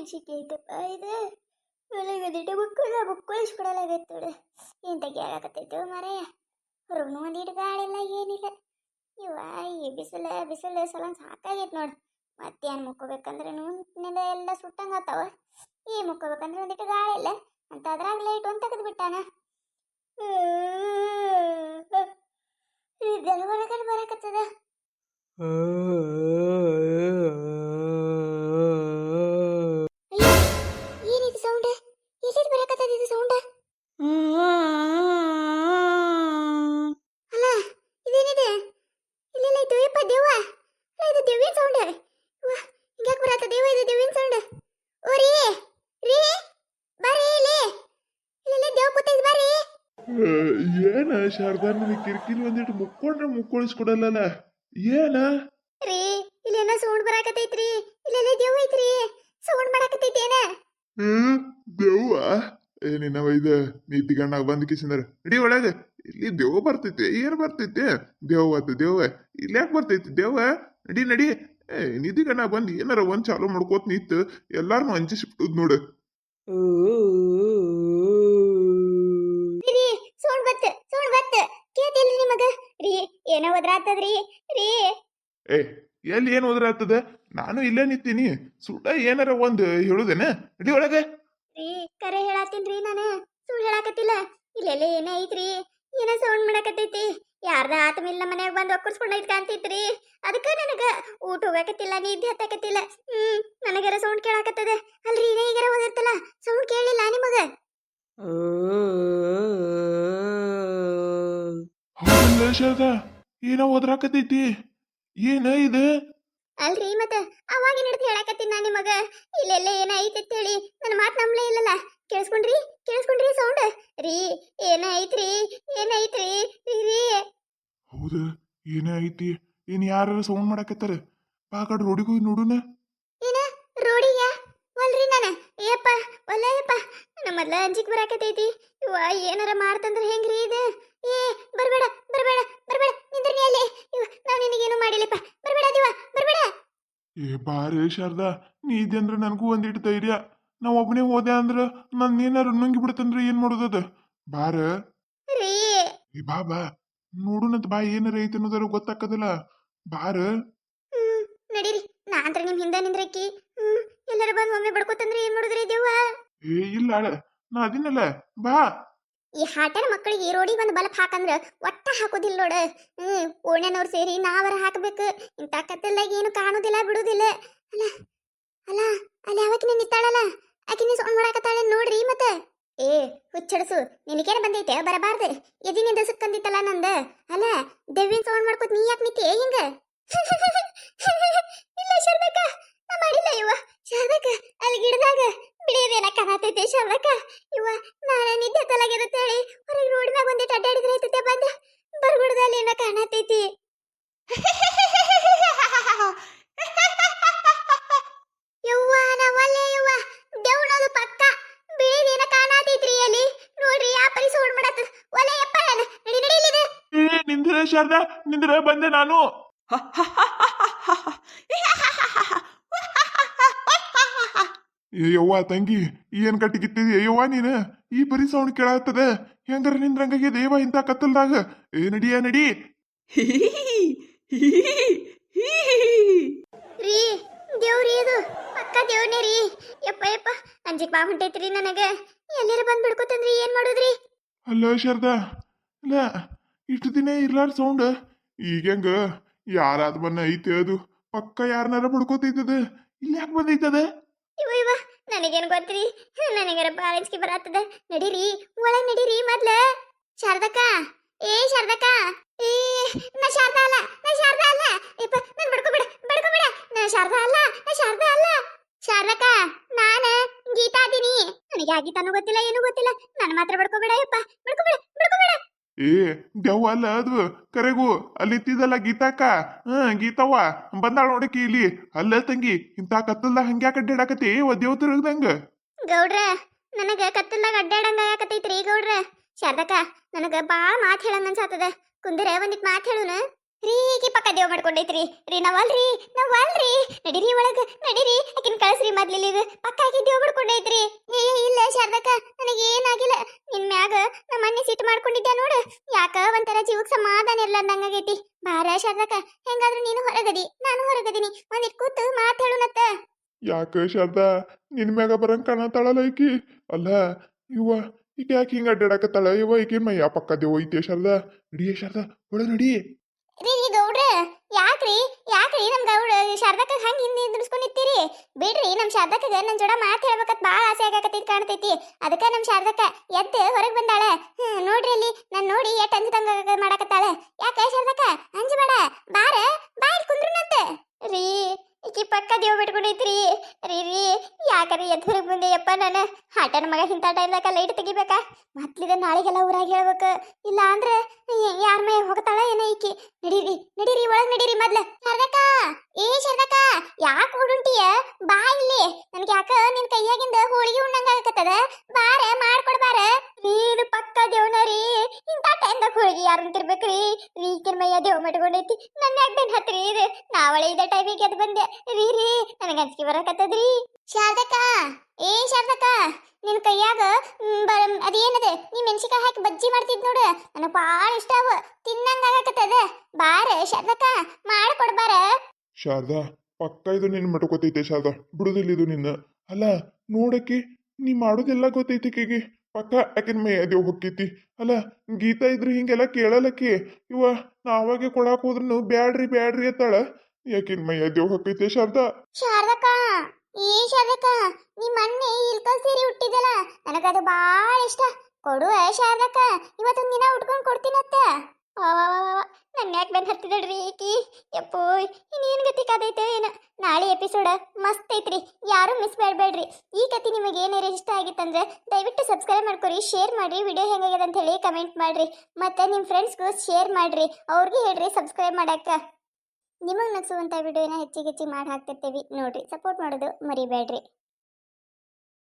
ಅನಿಸಿಕೆ ಐತಪ್ಪ ಇದು ಒಳಗದಿಟ್ಟು ಬುಕ್ಕಳಿಸ್ಕೊಡಲಾಗೈತೆ ನೋಡು. ಏನು ತೆಗಿಯಾಗತ್ತೈತು ಮರೆಯ ಹೊರಗೂ ಒಂದಿಟ್ಟು ಗಾಳಿಲ್ಲ ಏನಿಲ್ಲ. ಇವ ಈ ಬಿಸಿಲು ಸಲ ಸಾಕಾಗೈತೆ ನೋಡು. ಮತ್ತೇನು ಮುಕ್ಕೋಬೇಕಂದ್ರೆ ನೆಲ ಎಲ್ಲ ಸುಟ್ಟಂಗಾತಾವ. ಈ ಮುಕ್ಕೋಬೇಕಂದ್ರೆ ಒಂದಿಟ್ಟು ಗಾಳಿ ಇಲ್ಲ ಅಂತ ಅದ್ರಾಗ ಲೈಟ್ ಒಂದು ತೆಗೆದು ಬಿಟ್ಟಾನ. ಇದೆಲ್ಲ ಹೊರಗಡೆ ಬರಕತ್ತದ. ಏನಿದು ಸೌಂಡ್? ಎಲ್ಲಿದು ಬರಕತ್ತದ ಇದು ಸೌಂಡ್? ಅಲ್ಲ ಇದೇನಿದೆ? ಇಲ್ಲೆಲ್ಲ ಇದು ಯಪ್ಪ ದೇವ. ಇದು ದೇವಿನ ಸೌಂಡ್. ಹಿಂಗ್ಯಾಕೆ ಬರತ್ತ ದೇವ? ಇದು ದೇವಿನ ಸೌಂಡ್. ಓ ರೀ ರೀ ಬರ್ರಿ ಇಲ್ಲಿ. ಇಲ್ಲೆಲ್ಲ ದೇವ ಕೂತೈತಿ ಬರ್ರಿ. ಏನ ಶಾರದಾ ನನಗೆ ಕಿರಿಕಿರಿ ಒಂದಿಟ್ಟು ಮುಕ್ಕೊಂಡ್ರೆ ಮುಕ್ಕೊಳಿಸ್ಕೊಡಲ್ಲ. ಏನ ರೀ ಇಲ್ಲೇನ ಸೌಂಡ್ ಬರಾಕತೈತ್ರಿ. ಇಲ್ಲೆಲ್ಲ ದೇವ ಐತ್ರಿ. ಸೌಂಡ್ ಮಾಡಾಕತೈತಿ ಏನ? ದೆವ್ವ ಏನಿನ್ನವ ಇದು ನೀತಿಗಣ್ಣಾಗ ಬಂದ್ ಕಿಸಿಂದ್ರ ನಡಿ ಒಳಗ. ಇಲ್ಲಿ ದೆವ್ವ ಬರ್ತೈತೆ. ಏನ್ ಬರ್ತೈತೆ? ದೆವ್ವ ದೆವ್ವ ಇಲ್ಲಿ ಯಾಕೆ ಬರ್ತೈತಿ ದೆವ್ವ? ನಡಿ ನಡಿ. ನಿಧಿಗಣ್ಣ ಬಂದ್ ಏನಾರ ಒಂದ್ ಚಾಲು ಮಾಡ್ಕೋತ ನಿಂತು ಎಲ್ಲಾರನು ಹಂಚಿಸ್ಬಿಟ್ಟುದ್ ನೋಡು. ರೀ ಸೌಂಡ್ ಬತ್ತ ಕೇಳ್ತಿಲ್ರಿ ನಿಮಗ? ರೀ ಏನೋ ಒದ್ರಾತದ್ರಿ ರೀ. ಏ ಎಲ್ಲಿ ಏನ್ ಹೋದ್ರಾಗ್ತದ? ನಾನು ಇಲ್ಲೇ ನಿಂತೀನಿ. ಸುಟ ಏನಾರ ಒಂದ್ ಹೇಳುದೇನ? ನಡಿ ಒಳಗ. ರೀ ಕರೆ ಹೇಳತ್ತೀನ್ರಿ ನಾನು, ಸುಳ್ಳು ಹೇಳಾಕತ್ತಿಲ್ಲ. ಇಲ್ಲೆಲ್ಲ ಏನೇ ಐತ್ರಿ. ಏನೋ ಸೌಂಡ್ ಮಾಡಾಕತ್ತೈತಿ. ಯಾರ್ದ ಆತ ಮಿಲ್ಲ ಮನ್ಯಾಗ ಬಂದು ಒಕ್ಕರ್ಸ್ಕೊಂಡೈತ್ ಕಾಣ್ತೈತ್ರಿ. ಅದಕ್ಕ ನನಗ ಊಟ ಹೋಗಾಕತ್ತಿಲ್ಲ, ನಿದ್ದೆ ಹತ್ತಾಕತ್ತಿಲ್ಲ. ನನಗರ ಸೌಂಡ್ ಕೇಳಾಕತ್ತದ. ಅಲ್ರಿ ಇನ್ನ ಈಗಾರ ಓದಿರ್ತಲ್ಲ, ಸೌಂಡ್ ಕೇಳಿಲ್ಲ ನಿಮಗ? ಹೌದಲ್ಲ ಶಾರದಾ, ಏನೋ ಓದ್ರಾಕತೈತಿ. ಏನ ಇದು? ಅಲ್ರಿ ಮತ್ತ ಅವಾಗ ನಡೆದು ಹೇಳಾಕತ್ತೀನಿ ನಾ ನಿಮಗ. ಇಲ್ಲೆಲ್ಲ ಏನ ಐತಿ ಹೇಳಿ ನನ್ನ ಮಾತು ನಂಬ್ಲೇ ಇಲ್ಲಲ್ಲ. ಕೇಳಿಸ್ಕೊಂಡ್ರಿ ಸೌಂಡ್? ರೀ ಏನ ಐತ್ರಿ ಏನಾಯ್ತ್ರಿ ರೀ? ಹೌದ ಏನ ಐತಿ? ಏನ್ ಯಾರ ಸೌಂಡ್ ಮಾಡಾಕತ್ತಾರ? ಬಾ ಕಡೆ ರೋಡಿಗೆ ಹೋಗಿ ನೋಡುನ. ಏನ ರೋಡಿಗ? ಒಲ್ರಿ ನಾನು ಏಪ್ಪ ಒಲ್ಲಪ್ಪ. ನನ್ನ ಮೊದ್ಲ ಅಂಜಿಕ್ ಬರಾಕತೈತಿ. ಇವ ಏನಾರ ಮಾಡ್ತಂದ್ರ ಹೆಂಗ್ರಿ ಇದು? ಏ ಬರ್ಬೇಡ ನಿಂದ್ರಿ ಅಲ್ಲಿ. ಇವ ನಾವ್ ನಿನಗೇನು ಮಾಡಿಲ್ಲಪ್ಪ. ಬರ್ಬೇಡ ದಿವ ಬರ್ಬೇಡ. ಏ ಬಾರೇ ಶಾರದಾ, ನೀ ಇದ್ದೆ ಅಂದ್ರ ನನಗೂ ಒಂದಿಟ್ಟು ಧೈರ್ಯ. ನಾ ಒಬ್ಬನೇ ಹೋದೆ ಅಂದ್ರ ನನ್ ಏನಾರ ನುಂಗಿ ಬಿಡತ್ತಂದ್ರ ಏನ್ ಮಾಡೋದದ? ಬಾರ ರೀ ಏ ಬಾ ಬಾ ನೋಡುನಂತ ಬಾ. ಏನಾರ ಐತಿ ಅನ್ನೋದಾರ ಗೊತ್ತಾಕದಿಲ್ಲ. ಬಾರ. ನಡೀರಿ. ನಾ ಅಂತ್ರ ನಿಮ್ ಹಿಂದೆ ನಿಂದ್ರಕ್ಕಿ. ಎಲ್ಲಾರ ಬಂದ್ ಒಮ್ಮೆ ಬಡ್ಕೋತಂದ್ರೆ ಏನ್ ಮಾಡುದ್ರಿ ದೇವ್ವ? ಏ ಇಲ್ಲ ನಾ ಅದಿನಲ್ಲ. ಬಾ. ಈ ಹಾಟನ ಮಕ್ಕಳಿಗೆ ಈ ರೋಡಿಗೆ ಬಂದು ಬಲಪ್ ಹಾಕಂದ್ರ ಒಟ್ಟ ಹಾಕೋದಿಲ್ಲ ನೋಡ. ಓಣ್ಯನವ್ರು ಸೇರಿ ನಾವರ ಹಾಕ್ಬೇಕು. ಇಂತ ಕತ್ತಲ್ದಾಗ ಏನು ಕಾಣುದಿಲ್ಲ ಬಿಡುದಿಲ್ಲ. ಅಲ್ಲ ಅಲ್ಲ ಅಲ್ಲಿ ಯಾವಕಿನ ನಿತ್ತಾಳಲ್ಲ, ಆಕಿನ ಸೌಂಡ್ ಮಾಡಾಕತ್ತಾಳೆ ನೋಡ್ರಿ. ಮತ್ತ ಏ ಹುಚ್ಚಡಸು, ನಿನಗೇನ ಬಂದೈತೆ ಬರಬಾರ್ದು. ಎದಿನಿಂದ ಸುಕ್ಕಂದಿತ್ತಲ್ಲ ನಂದ. ಅಲ್ಲ ದೆವ್ವಿನ ಸೌಂಡ್ ಮಾಡ್ಕೋತ ನೀ ಯಾಕೆ ನಿಂತಿ ಹಿಂಗ? ಇಲ್ಲ ಶಾರದಕ್ಕ, ನಾ ಮಾಡಿಲ್ಲ ಇವ. ಶಾರದಕ್ಕ ಅಲ್ಲಿ ಗಿಡದಾಗ ಬಿಳಿಯದೇನ ಕಾಣತೈತೆ ಶಾರದಕ್ಕ. ಇವ ನಾನು ನಿದ್ದೆ ತಲಗಿರುತ್ತೇಳಿ ಹೊರಗೆ ರೋಡ್ ಮ್ಯಾಗ ಒಂದಿಟ್ಟು ಅಡ್ಡಾಡಿದ್ರೆ ಐತೈತೆ ಬಂದ ಬರ್ಗುಡ್ದಲ್ಲಿ ಏನೋ ಕಾಣತೈತಿ. ಯವ್ವ ನಾವಲ್ಲೇ ಯವ್ವ, ದೇವ್ನದು ಪಕ್ಕ ಬಿಳಿದೇನ ಕಾಣತೈತ್ರಿ ಅಲ್ಲಿ ನೋಡ್ರಿ. ಆ ಪರಿ ಸೌಂಡ್ ಮಾಡತ್ತದ. ಒಲೆ ಯಪ್ಪ ನಾನು ನಡಿ ಇಲ್ಲಿದೆ. ಏ ನಿಂದ್ರ ಶಾರದಾ, ನಿಂದ್ರ ಬಂದೆ ನಾನು. ಯವ್ವ ತಂಗಿ, ಏನ್ ಕಟ್ಟಿಗಿತ್ತಿದಿ ಯವ್ವ ನೀನ? ಈ ಪರಿ ಸೌಂಡ್ ಕೇಳಾಗ್ತದ. ಹೆಂಗಾರ ನಿಂದ್ರಂಗಾಗೆ ದೇವ ಇಂತ ಕತ್ತಲ್ದಾಗ. ಏ ನಡಿಯ ನಡಿ. ರೀ ದೇವ್ರಿ ಇದು ಪಕ್ಕ ದೇವ್ನೇ ರೀ. ಯಪ್ಪ ಅಂಜಿಕ್ ಬಾ ಹೊಂಟೈತ್ರಿ ನನಗ. ಎಲ್ಲಾರ ಬಂದ್ ಬಿಡ್ಕೋತಂದ್ರಿ ಏನ್ ಮಾಡುದ್ರಿ? ಅಲ್ಲ ಶಾರದಾ, ಇಲ್ಲ ಇಷ್ಟು ದಿನ ಇರ್ಲಾರ ಸೌಂಡ್ ಈಗ ಹೆಂಗ? ಯಾರಾದ ಬನ್ನ ಐತೆ ಅದು ಪಕ್ಕ ಯಾರನಾರ ಬಡ್ಕೋತೈತದ. ಇಲ್ಲಿ ಯಾಕೆ ಬಂದೈತದ? ಇವ ನನಗೇನು ಗೊತ್ತ್ರಿ. ನನಗರ ಬಾಳಂಜಿಕೆ ಬರತ್ತದ. ನಡೀರಿ ಒಳಗ್ ನಡೀರಿ ಮೊದ್ಲ. ಶಾರದಕ್ಕ ಏ ಶಾರದಕ್ಕ. ಏ ನಾ ಶಾರದಾ ಅಲ್ಲ ಯಪ್ಪ ನನ್ ಬಡ್ಕೋಬೇಡ. ನಾ ಶಾರದಾ ಅಲ್ಲ. ಶಾರದಕ್ಕ ನಾನ ಗೀತಾ ಅದೀನಿ. ನನಗೆ ಆ ಗೀತಾನು ಗೊತ್ತಿಲ್ಲ ಏನೂ ಗೊತ್ತಿಲ್ಲ. ನನ್ನ ಮಾತ್ರ ಬಡ್ಕೋಬೇಡ ಯಪ್ಪ. ಬಡ್ಕೋಬೇಡ. ಏ ದೆವ್ವ ಅಲ್ಲ ಅದು ಕರೆಗೂ. ಅಲ್ಲಿ ಇತ್ತಿದಲ್ಲ ಗೀತಾಕ. ಗೀತವ್ವ ಬಂದಾಳ ನೋಡಕಿ ಇಲ್ಲಿ. ಅಲ್ಲ ತಂಗಿ, ಇಂತ ಕತ್ತಲ್ದಾಗ ಹಂಗ್ಯಾಕ ಅಡ್ಡಾಡಕತಿ ದೇವ್ ತಿರುಗ್ದಂಗ? ಗೌಡ್ರ ನನಗ ಕತ್ತಲ್ದಾಗ ಅಡ್ಡಾಡಂಗ ಆಗಕತ್ತೈತ್ರಿ ಗೌಡ್ರ. ಶಾರದಕ್ಕ ನನಗ ಬಾಳ ಮಾತು ಹೇಳಂಗ ಅನ್ಸಾತದ. ಕುಂದಿರ ಒಂದಿಟ್ ಮಾತು ಹೇಳುನ. ರೀ ಈಕಿ ಪಕ್ಕ ದೇವ್ ಮಾಡ್ಕೊಂಡೈತ್ರಿ ರೀ ನಾವಲ್ರಿ ನಡೀರಿ ಒಳಗ ನಡೀರಿ ಆಕಿನ ಕಳ್ಸ್ರಿ ಮೊದ್ಲಿಲ್ಲ ಇದು ಪಕ್ಕ ಆಕಿ ದೇವ್ ಮಾಡ್ಕೊಂಡೈತ್ರಿ ಏ ಇಲ್ಲ ಶಾರದಕ್ಕ ನನಗೆ ಏನಾಗಿಲ್ಲ ನಿನ್ ಮ್ಯಾಗ ನಮ್ಮ ಮನೆ ಸಿಟ್ಟು ಮಾಡ್ಕೊಂಡಿದ್ದೆ ನೋಡು ಯಾಕ ಒಂಥರ ಜೀವಕ್ಕೆ ಸಮಾಧಾನ ಇರ್ಲಾರ್ದಂಗಾಗೈತಿ ಬಾರ ಶಾರದಕ್ಕ ಹೆಂಗಾದ್ರೂ ನೀನು ಹೊರಗದಿ ನಾನು ಹೊರಗದಿನಿ ಒಂದಿಟ್ ಕೂತು ಮಾತಾಡೋಣತ್ತ ಯಾಕ ಶಾರದಾ ನಿನ್ ಮ್ಯಾಗ ಬರಂಗ್ ಕಾಣತಾಳಲ್ಲ ಈಕಿ ಅಲ್ಲ ಇವ ಈಗ ಯಾಕೆ ಹಿಂಗ ಅಡ್ಡಾಡಕತ್ತಾಳ ಇವ ಈಕಿನ ಮೈಯ ಪಕ್ಕ ದೇವ್ ಐತೆ ಶಾರದಾ ನಡಿಯೇ ಶಾರದಾ ಒಳ ನಡಿ ರೀ ಗೌಡ್ರ ಯಾಕ್ರಿ ನಮ್ ಗೌಡ ಶಾರದಕ್ಕ ಹಂಗ ಹಿಂದೆ ನಿಂದ್ರಿಸ್ಕೊಂಡಿರ್ತೀರಿ ಬಿಡ್ರಿ ನಮ್ ಶಾರದಕ್ಕಗ ನನ್ ಜೋಡ ಮಾತು ಹೇಳ್ಬೇಕತ್ ಬಾಳ ಆಸೆ ಆಗಕತ್ತೈತಿ ಕಾಣ್ತೈತಿ ಅದಕ್ಕ ನಮ್ ಶಾರದಕ್ಕ ಎದ್ದು ಹೊರಗ್ ಬಂದಾಳ ನೋಡ್ರಿ ಅಲ್ಲಿ ನಾನ್ ನೋಡಿ ಎಟ್ ಅಂಜದಂಗ ಮಾಡಕತ್ತಾಳ ಯಾಕ ಶಾರದಕ್ಕ ಅಂಜಬೇಡ ಬಾರ ಬಾ ಇಲ್ಲಿ ಕುಂದ್ರುನಂತ ರೀ ಈಕಿ ಪಕ್ಕ ದೇವ್ ಬಿಟ್ಕೊಂಡೈತ್ರಿ ರೀ ಯಾಕರಿ ಎದ್ದು ಹೊರಗ್ ಬಂದೆ ಯಪ್ಪ ನಾನು ಆಟನ ಮಗ ಇಂಥ ಟೈಮ್ದಾಗ ಲೈಟ್ ತೆಗಿಬೇಕಾ ಮತ್ಲಿದ ನಾಳೆಗೆಲ್ಲ ಊರಾಗ ಹೇಳ್ಬೇಕು ಇಲ್ಲ ಅಂದ್ರೆ ಯಾರ ಮೈ ಹೋಗ್ತಾಳ ಏನೋ ಈಕಿ ನಡೀರಿ ಒಳಗ್ ನಡೀರಿ ಮೊದ್ಲ ಶಾರದಕ್ಕ ಶಾರದಕ್ಕ ಯಾಕೆ ಓಡುಂಟಿಯ ಬಾ ಇಲ್ಲಿ ನನ್ಗೆ ಯಾಕ ನಿನ್ ಕೈಯಾಗಿಂದ ಹೋಳಿಗೆ ಉಣ್ಣಂಗ ಆಗಕತ್ತದ ಬಾರ ಮಾಡ್ಕೊಡ್ ಬಾರ ರೀ ಇದು ಪಕ್ಕ ದೇವ್ನ ರೀ ಇಂಥ ಟೈಮ್ದಾಗ ಹೋಳಿಗೆ ಯಾರು ತಿರ್ಬೇಕ್ರಿ ಈಕಿನ ಮೈಯ ದೇವ್ ಮಾಡ್ಕೊಂಡೈತಿ ನನ್ನ ಯಾಕೆ ಬೆನ್ ಹತ್ರಿ ಇದು ನಾವಳೆ ಇದ ಟೈಮಿಗೆ ಎದ್ದು ಬಂದೆ ರೀ ನನಗೆ ಅಂಜಿಕೆ ಬರಕತ್ತದ್ರಿ ಶಾರದಕ್ಕ ಶಾರದಕ್ಕ ನಿನ್ ಕೈಯಾಗ ಅದೇನದ ನೀ ಮೆಣಸಿಕಾಯಿ ಹಾಕಿ ಬಜ್ಜಿ ಮಾಡ್ತಿದ್ ನೋಡು ನನಗೆ ಭಾಳ ಇಷ್ಟ ಅವ ತಿನ್ನಂಗ ಆಗಕತ್ತದ ಬಾರ ಶಾರದಕ್ಕ ಮಾಡ್ಕೊಡ್ಬಾರ ಶಾರದಾ ಪಕ್ಕ ಇದು ನಿನ್ ಮಟ್ಕೋತೈತೆ ಶಾರದಾ ಬಿಡುದಿಲ್ಲ ಇದು ನಿನ್ನ ಅಲ್ಲ ನೋಡಕ್ಕಿ ನೀ ಮಾಡೋದೆಲ್ಲ ಗೊತ್ತೈತಿ ಆಕಿಗೆ ಪಕ್ಕ ಆಕಿನ ಮೈ ದೇವ್ ಹೊಕ್ಕೈತಿ ಅಲ್ಲ ಗೀತಾ ಇದ್ರು ಹಿಂಗೆಲ್ಲ ಕೇಳಲಕ್ಕಿ ಇವ ನಾವಾಗೆ ಕೊಡಾಕ್ ಹೋದ್ರು ಬ್ಯಾಡ್ರಿ ಅತ್ತಾಳ ಯಾಕಿನ ಮೈ ದೇವ್ ಹೊಕ್ಕೈತೆ ಶಾರದಾ ಶಾರದಕ್ಕ ಶಾರದಕ್ಕ ನೀ ಮೊನ್ನೆ ಇಲ್ಕಲ್ ಸೀರೆ ಉಟ್ಟಿದ್ದಲ್ಲ ನನಗದು ಭಾಳ ಇಷ್ಟ ಕೊಡು ಶಾರದಕ್ಕ ಇವತ್ತೊಂದು ದಿನ ಉಟ್ಕೊಂಡು ಕೊಡ್ತೀನತ್ತ ನನ್ನ ಯಾಕೆ ಬೆನ್ ಹತ್ತಿದಳ್ರಿ ಈಕಿ ಯಪ್ಪೋ ಇನ್ನೇನು ಗತಿ ಕಾದೈತೆ ಏನು ನಾಳೆ ಎಪಿಸೋಡ ಮಸ್ತ್ ಐತ್ರಿ ಯಾರು ಮಿಸ್ ಮಾಡಬೇಡ್ರಿ ಈ ಕತೆ ನಿಮಗೆ ಏನಾರ ಇಷ್ಟ ಆಗಿತ್ತಂದ್ರೆ ದಯವಿಟ್ಟು ಸಬ್ಸ್ಕ್ರೈಬ್ ಮಾಡ್ಕೊರಿ ಶೇರ್ ಮಾಡಿರಿ ವಿಡಿಯೋ ಹೆಂಗಾಗ್ಯದ ಅಂತ ಹೇಳಿ ಕಮೆಂಟ್ ಮಾಡಿರಿ ಮತ್ತು ನಿಮ್ಮ ಫ್ರೆಂಡ್ಸ್ಗೂ ಶೇರ್ ಮಾಡಿರಿ ಅವ್ರಿಗೆ ಹೇಳ್ರಿ ಸಬ್ಸ್ಕ್ರೈಬ್ ಮಾಡಕ್ಕೆ ನಿಮಗೆ ನಗಿಸುವಂಥ ವಿಡಿಯೋನ ಹೆಚ್ಚಿಗೆ ಮಾಡಿ ಹಾಕ್ತಿರ್ತೀವಿ ನೋಡ್ರಿ ಸಪೋರ್ಟ್ ಮಾಡೋದು ಮರಿಬೇಡ್ರಿ